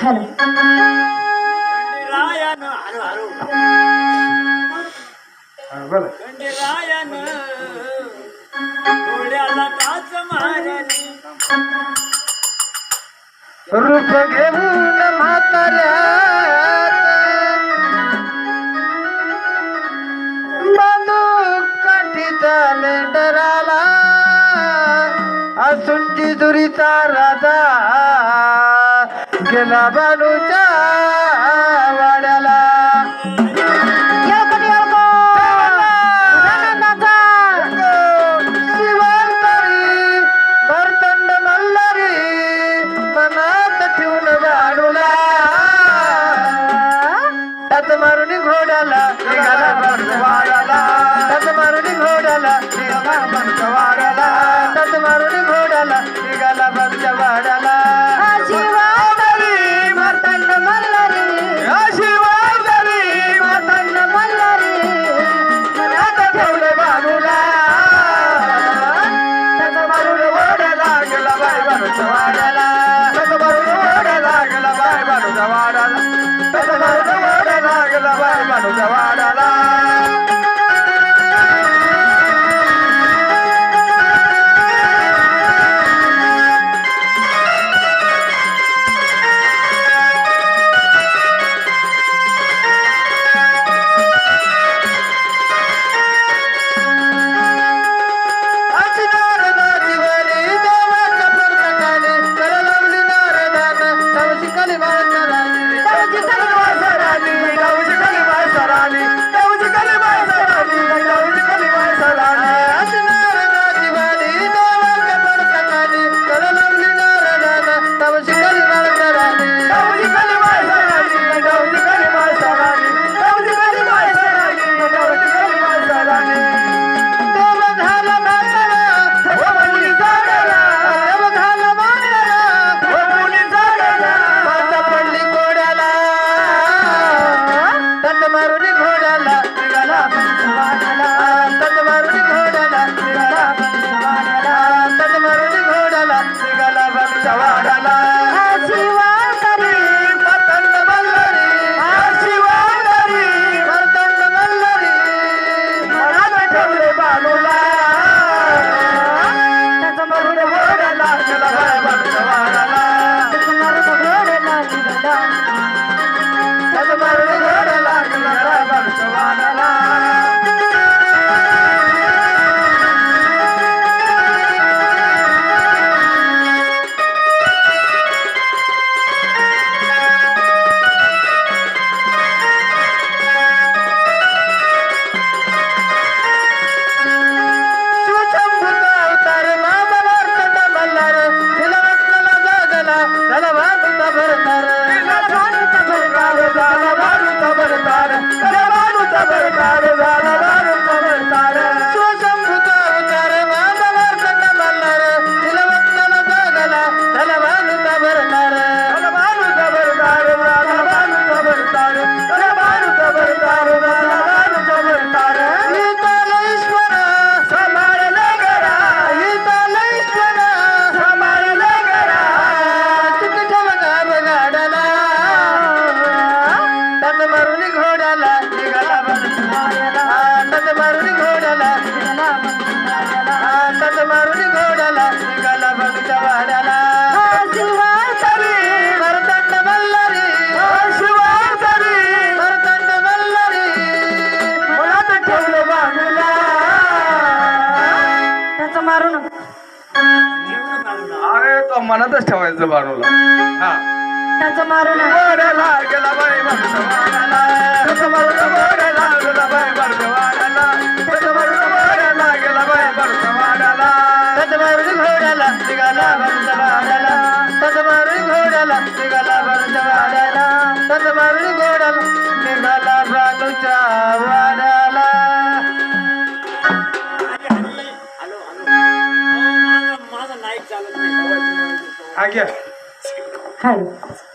hello रायन hello hello बोला रायन डोळ्याला काच मारली रूप घेऊन म्हाताऱ्या बांधू काठीचा मेंढराला असूनची दुरीचा राजा गेला बानूच्या वाड्याला भरतंड मल्हारी मनात ठेवून बाणूला त्यात मारून घोड्याला निघाला वाड्याला त्यात मारून घोड्याला निघाला वाड्याला त्यात मारून घोड्याला निघाला बंच्या वाड्याला भरतंड मल्हारी भरतंड मल्हारी मनात ठेवलं बाणूला त्यात मारून घोड्याला गेला बाय बाणूच्या वाड्याला त्यात मारून घोड्याला गेला बाय बाणूच्या वाड्याला त्यात मारून घोड्याला गेला बाय बाणूच्या वाड्याला मनातच ठेवायचं बाणूला हा त्याचं मारून वाड्याला गेला बाई बाणूच्या वाड्याला त्याचं मारून वाड्याला गेला बाई बाणूच्या वाड्याला त्याचं मारून वाड्याला गेला बाई बाणूच्या वाड्याला त्याचं मारून घोड्याला निघाला बाणूच्या वाड्याला त्याचं मारून घोड्याला निघाला बाणूच्या वाड्याला त्याचं मारून घोड्याला निघाला बाणूच्या वाड्याला हॅलो हॅलो माझा नाईक चालत नाही हा घ्या हॅलो